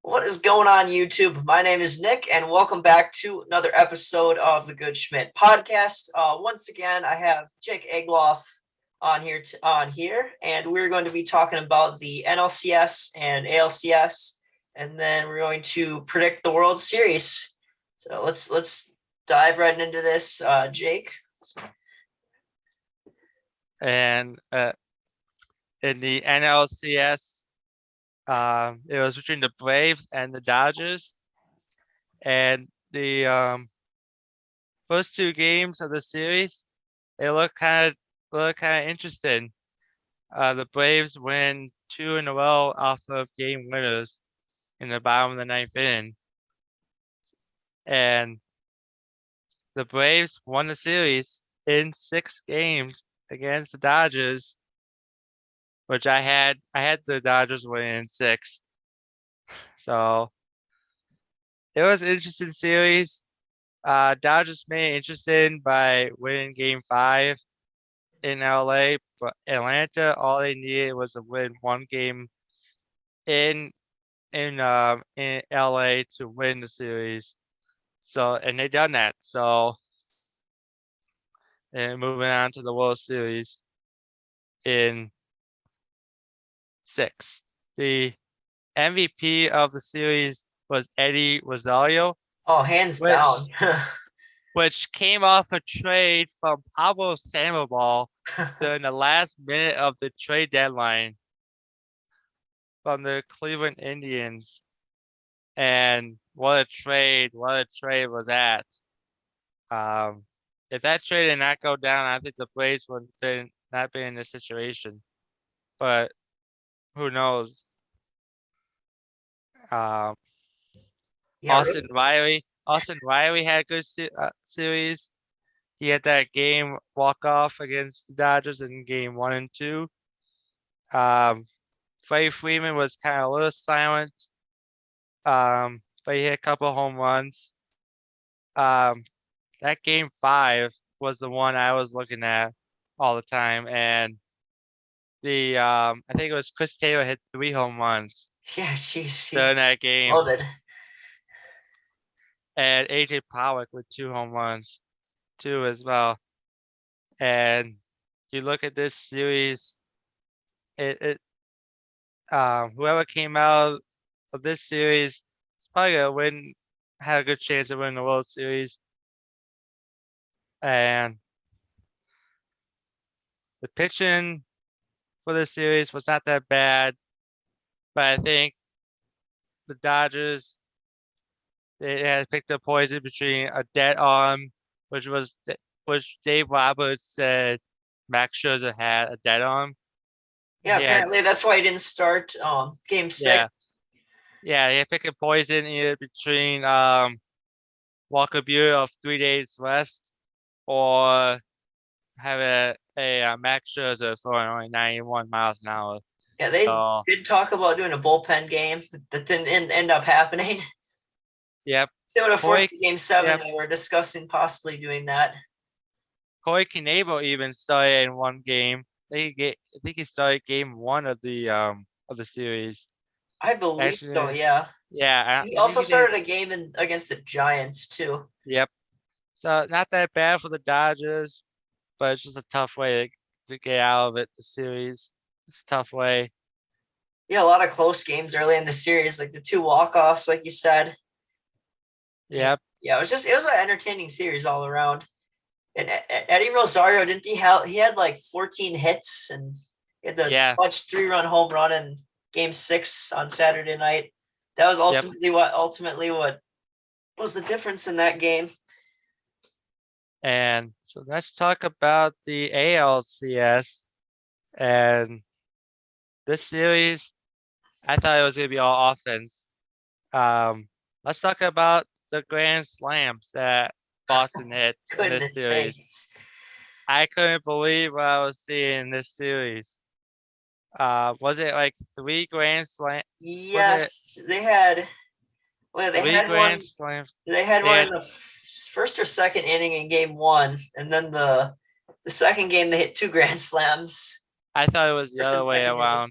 What is going on, YouTube? My name is Nick, and welcome back to another episode of the Good Schmidt podcast. Once again, I have Jake Egloff on here, and we're going to be talking about the NLCS and ALCS, and then we're going to predict the World Series. So let's dive right into this, Jake. And in the NLCS, it was between the Braves and the Dodgers. And the first two games of the series, they look kind of interesting. The Braves win 2 in a row off of game winners in the bottom of the ninth inning, and the Braves won the series in 6 games against the Dodgers, which I had the Dodgers winning in 6. So it was an interesting series. Dodgers made it interesting by winning Game 5 in LA, but Atlanta, all they needed was to win one game in LA to win the series. So, and they done that. So, and moving on to the World Series in 6. The MVP of the series was Eddie Rosario. Oh, hands down. Which came off a trade from Pablo Sandoval during the last minute of the trade deadline from the Cleveland Indians. And what a trade was that. If that trade did not go down, I think the Braves would not be in this situation. But who knows? Yeah, Austin Riley had a good series. He had that game walk-off against the Dodgers in game 1 and 2. Freddie Freeman was kind of a little silent, but he hit a couple home runs. That game 5 was the one I was looking at all the time, and I think it was Chris Taylor hit 3 home runs. Yeah, she's during that game. Loaded. And AJ Pollock with 2 home runs too as well. And you look at this series, whoever came out of this series is probably gonna had a good chance of winning the World Series. And the pitching for this series was not that bad, but I think the Dodgers, they had picked a poison between a dead arm, which Dave Roberts said Max Scherzer had a dead arm. Yeah, apparently that's why he didn't start game 6. Yeah, he had picked a poison either between Walker Buehler of 3 days rest or have a Max Scherzer throwing only 91 miles an hour. Yeah, they did talk about doing a bullpen game that didn't end up happening. Yep. They would have forced game 7. Yep. They were discussing possibly doing that. Corey Knebel even started in one game. I think he started game 1 of the series. I believe so. Yeah. Yeah. He also started a game against the Giants too. Yep. So not that bad for the Dodgers, but it's just a tough way to get out of it. The series, it's a tough way. Yeah, a lot of close games early in the series, like the 2 walk-offs, like you said. Yep. Yeah, it was an entertaining series all around. And Eddie Rosario, didn't he had like 14 hits, and he had the clutch 3-run home run in game 6 on Saturday night. That was ultimately what was the difference in that game. And so let's talk about the ALCS. And this series, I thought it was going to be all offense. Let's talk about the grand slams that Boston hit in this series. Sakes. I couldn't believe what I was seeing in this series. Was it like 3 grand slams? Yes, they had. Well, they had grand slams. They had one in the first or second inning in game 1, and then the second game they hit 2 grand slams. I thought it was the other way around.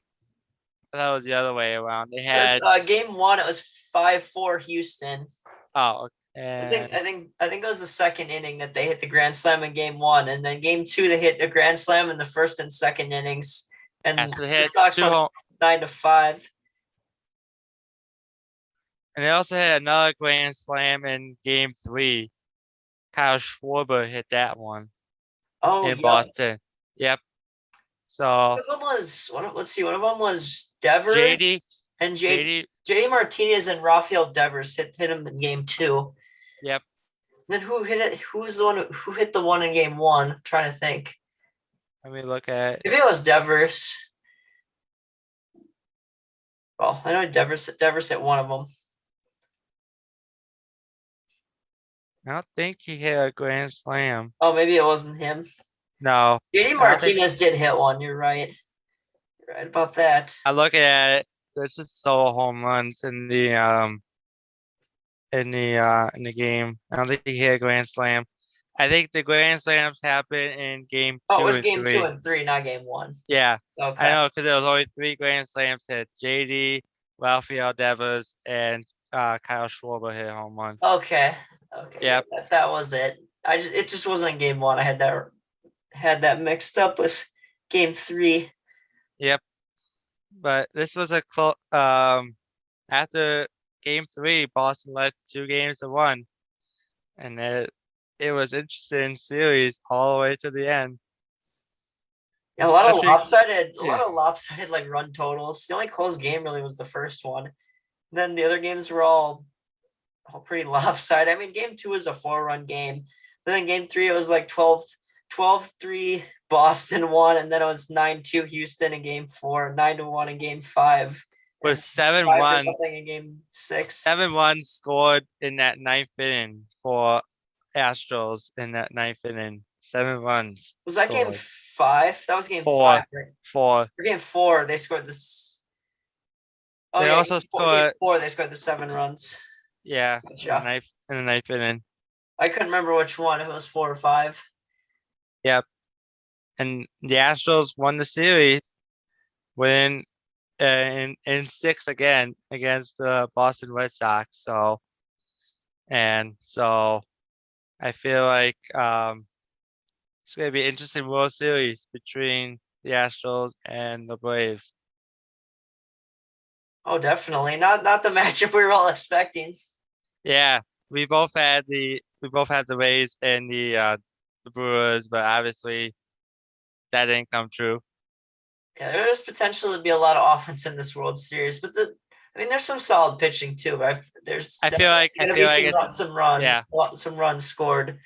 I thought it was the other way around. They It had was, game 1, it was 5-4 Houston. oh, I think and I think I think it was the second inning that they hit the grand slam in game 1, and then game 2 they hit a grand slam in the first and second innings, and after they the had Sox two won home, 9-5. and they also had another grand slam in Game 3. Kyle Schwarber hit that one Oh, in yep. Boston. Yep. So One of them was let's see. One of them was Devers JD, and JD, JD Martinez and Rafael Devers hit him in game 2. yep. Then who hit it? Who's the one who hit the one in game 1? I'm trying to think. Let me look at. Maybe it was Devers. Well, I know Devers hit one of them. I don't think he hit a grand slam. Oh, maybe it wasn't him. No. JD Martinez did hit one. You're right. You're right about that. I look at it. There's just solo home runs in the game. I don't think he hit a grand slam. I think the grand slams happen in game 2 Oh, it was and game 3. 2 and 3, not game 1. Yeah, Okay. I know because there was only 3 grand slams hit. JD, Rafael Devers, and Kyle Schwarber hit a home run. Okay. Yep. Yeah, that was it. It just wasn't game 1. I had that mixed up with game 3. Yep. But this was a close. After game 3, Boston led 2-1, and it was interesting series all the way to the end. Yeah, a lot of Especially- lopsided like run totals. The only close game really was the first one. And then the other games were all pretty lopsided. I mean, game 2 was a 4-run game, but then game 3 it was like 12-3 Boston won, and then it was 9-2 Houston in game 4, 9-1 in game 5. With 7-1 7-1 in game 6. 7-1 scored in that 9th inning for Astros in that 9th inning. 7 runs. Was that game scored. 5? That was game 4. 5, right? 4. For game 4, they scored this. Oh, They yeah, also game scored. 4, they scored the 7 runs. Yeah, Gotcha. in the 9th inning. I couldn't remember which one, if it was 4 or 5. Yep. And the Astros won the series in 6 again against the Boston Red Sox. So I feel like it's gonna be an interesting World Series between the Astros and the Braves. Oh, definitely. Not the matchup we were all expecting. Yeah, we both had the Rays and the Brewers, but obviously that didn't come true. Yeah, there's potential to be a lot of offense in this World Series, but there's some solid pitching too. I feel like some runs scored.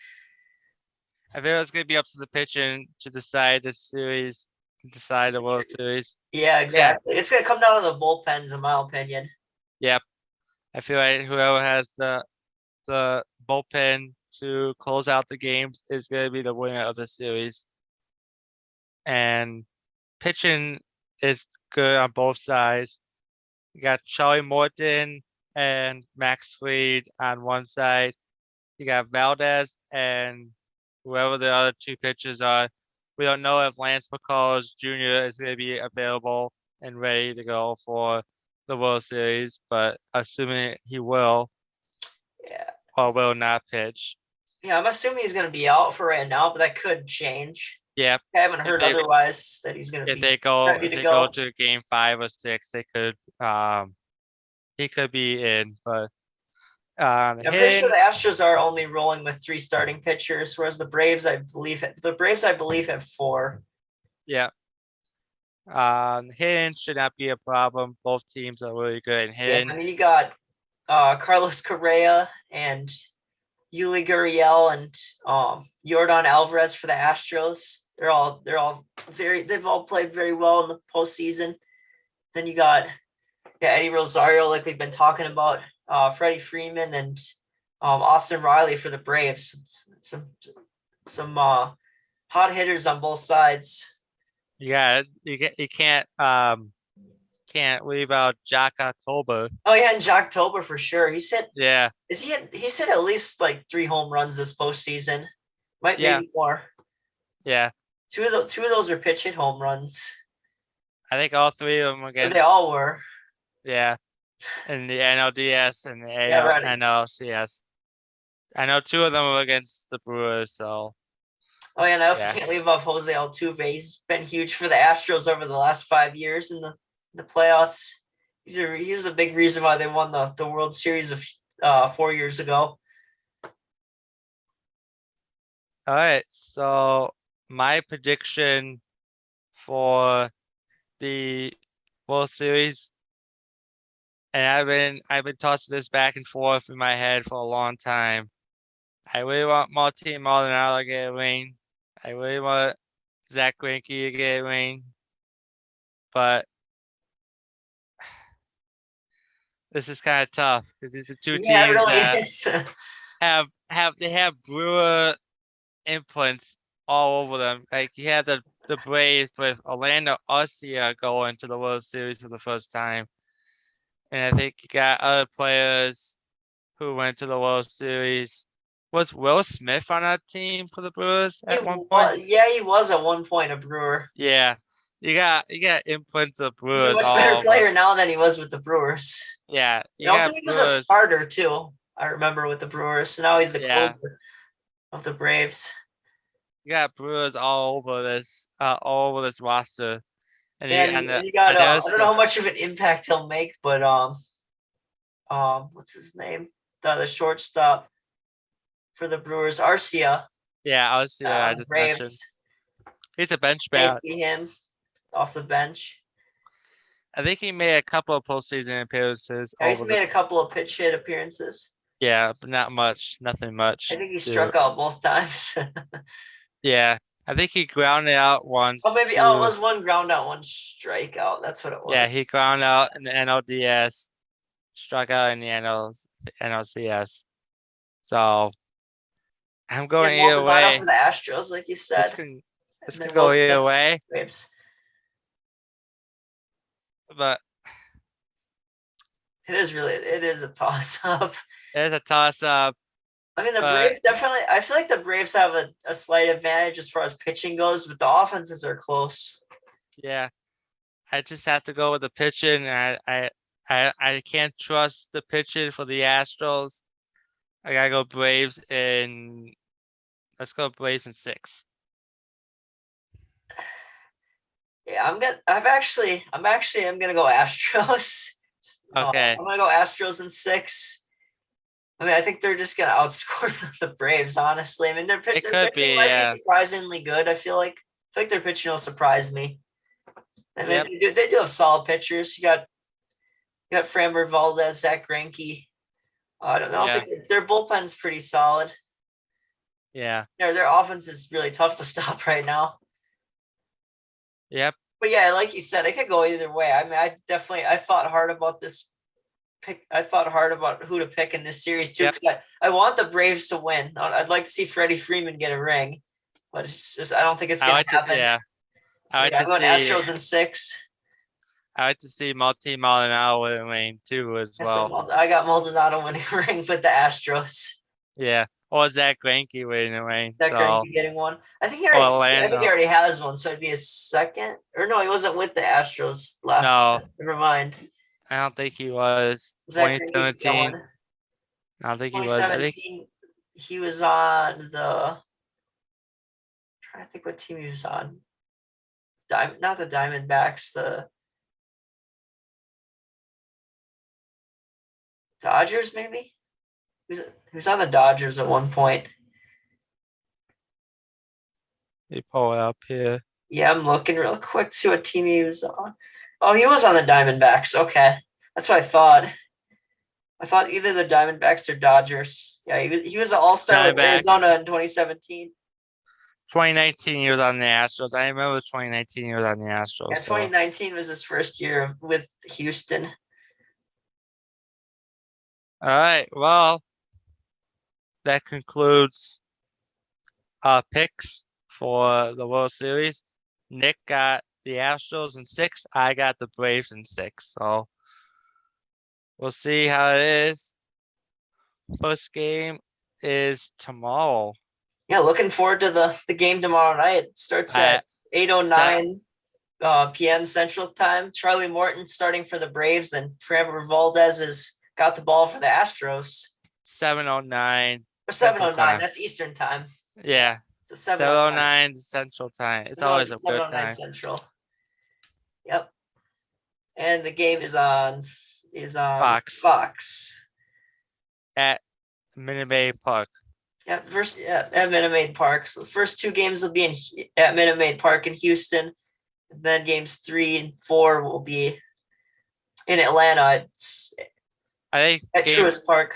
I feel it's gonna be up to the pitching to decide the series, decide the World Series. Yeah, exactly. It's gonna come down to the bullpens, in my opinion. Yep. I feel like whoever has the bullpen to close out the games is gonna be the winner of the series. And pitching is good on both sides. You got Charlie Morton and Max Fried on one side. You got Valdez and whoever the other 2 pitchers are. We don't know if Lance McCullers Jr. is going to be available and ready to go for the World Series, but assuming he will, or will not pitch. Yeah, I'm assuming he's going to be out for right now, but that could change. Yeah, I haven't heard otherwise that he's going to be. If they go to game 5 or 6, they could he could be in, but I'm pretty sure the Astros are only rolling with 3 starting pitchers, whereas the Braves, I believe, have 4. Yeah. Hitting should not be a problem. Both teams are really good in hitting. Yeah, I mean, you got Carlos Correa and Yuli Gurriel and Yordan Alvarez for the Astros. They've all played very well in the postseason. Then you got Eddie Rosario, like we've been talking about, Freddie Freeman and Austin Riley for the Braves. Some hot hitters on both sides. Yeah, you can't leave out Jack October. Oh yeah, and Jock Tober for sure. He's hit at least like 3 home runs this postseason. Maybe more. Yeah. Two of those are pitch hit home runs. I think all three of them against. They all were. Yeah, in the NLDS and the Yeah, right. NLCS. I know two of them were against the Brewers, so. Oh yeah, and I also Yeah. can't leave off Jose Altuve. He's been huge for the Astros over the last 5 years in the playoffs. He was a big reason why they won the World Series of 4 years ago. All right, so my prediction for the World Series, and I've been tossing this back and forth in my head for a long time. I really want Martin Maldonado to get a ring. I really want Zach Greinke to get a ring, but this is kind of tough because these are two Yeah, it teams really that is. have Brewer imprints all over them. Like you had the Braves with Orlando Arcia going to the World Series for the first time, and I think you got other players who went to the World Series. Was Will Smith on that team for the Brewers at one point? Yeah, he was at one point a Brewer. Yeah, you got imprints of He's a Brewers much better all over. player now than he was with the Brewers. Yeah, And also, he was a starter too. I remember with the Brewers. So now he's the closer of the Braves. You got Brewers all over this roster. And you got I don't know how much of an impact he'll make, but what's his name? The shortstop for the Brewers, Arcia. Yeah, Arcia. I just Braves. mentioned. He's a bench bat. I see him off the bench. I think he made a couple of postseason appearances. Yeah, he's made a couple of pitch hit appearances. Yeah, but not much. Nothing much. I think he struck out both times. Yeah, I think he grounded out once. Oh, maybe. Oh, it was one ground out, one strikeout. That's what it was. Yeah, he grounded out in the NLDS, struck out in the NLCS. So I'm going either way. For the Astros, like you said. This can go either way. Braves. But it is a toss up. It is a toss up. I mean, the Braves definitely. I feel like the Braves have a slight advantage as far as pitching goes, but the offenses are close. Yeah, I just have to go with the pitching. I can't trust the pitching for the Astros. I gotta go Braves in. Let's go Braves in 6. Yeah, I'm gonna go Astros. Okay. I'm gonna go Astros in 6. I mean, I think they're just gonna outscore the Braves. Honestly, I mean, their pitching might be surprisingly good. I feel like their pitching will surprise me. I mean, they do have solid pitchers. You got Framber Valdez, Zach Greinke. I don't think their bullpen's pretty solid. Yeah. Their offense is really tough to stop right now. Yep. But yeah, like you said, it could go either way. I mean, I thought hard about this pick. I thought hard about who to pick in this series too. Yep. I want the Braves to win. I'd like to see Freddie Freeman get a ring, but it's just I don't think it's gonna happen. I'm going Astros in 6. I like to see Martin Maldonado win a ring too as well. So I got Maldonado winning a ring with the Astros. Yeah. Or Zach Greinke winning a ring. Zach Greinke getting one. I think he already has one, so it'd be a second. Or no, he wasn't with the Astros last time. Never mind. I don't think he was. 2017. I don't think he was. I think he was on I'm trying to think what team he was on. Not the Diamondbacks, the Dodgers, maybe? He was on the Dodgers at one point. They pull it up here. Yeah, I'm looking real quick to see what team he was on. Oh, he was on the Diamondbacks. Okay. That's what I thought. I thought either the Diamondbacks or Dodgers. Yeah, he was an all-star with Arizona in 2017. 2019, he was on the Astros. I remember 2019, he was on the Astros. Yeah, 2019 was his first year with Houston. All right. Well, that concludes our picks for the World Series. Nick got the Astros in 6. I got the Braves in 6. So we'll see how it is. First game is tomorrow. Yeah, looking forward to the game tomorrow night. It starts at 8:09 p.m. Central Time. Charlie Morton starting for the Braves, and Framber Valdez has got the ball for the Astros. 7:09 Or Central 7:09. Time. That's Eastern Time. Yeah. So 7:09. 7:09 Central Time. It's No, always a good 7:09 time. Central. Yep. And the game is on Fox. At Minute Maid Park. At Minute Maid Park. So the first two games will be at Minute Maid Park in Houston. And then games 3 and 4 will be in Atlanta. I think at Truist Park.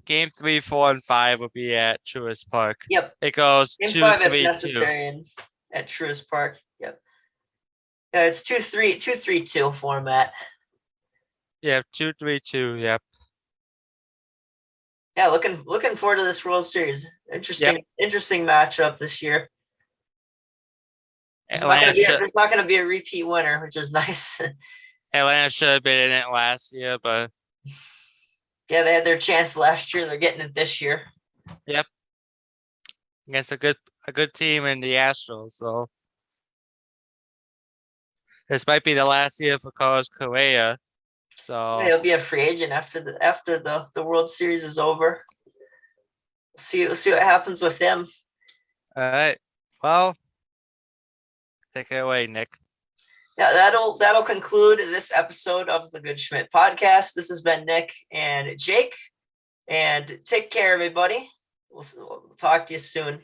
Game 3, 4, and 5 will be at Truist Park. Yep. It goes Game 2, 5 3, if necessary at Truist Park. Yep. Yeah, it's 2-3-2 format. Yeah, 2-3-2. Yep. Yeah, looking forward to this World Series. Interesting matchup this year. There's not going to be a repeat winner, which is nice. Atlanta should have been in it last year, but yeah, they had their chance last year. They're getting it this year. Yep. Against a good team in the Astros, so this might be the last year for Carlos Correa. So he'll be a free agent after the World Series is over. We'll see what happens with him. All right. Well, take it away, Nick. Yeah, that'll conclude this episode of the Good Schmidt podcast. This has been Nick and Jake, and take care, everybody. We'll talk to you soon.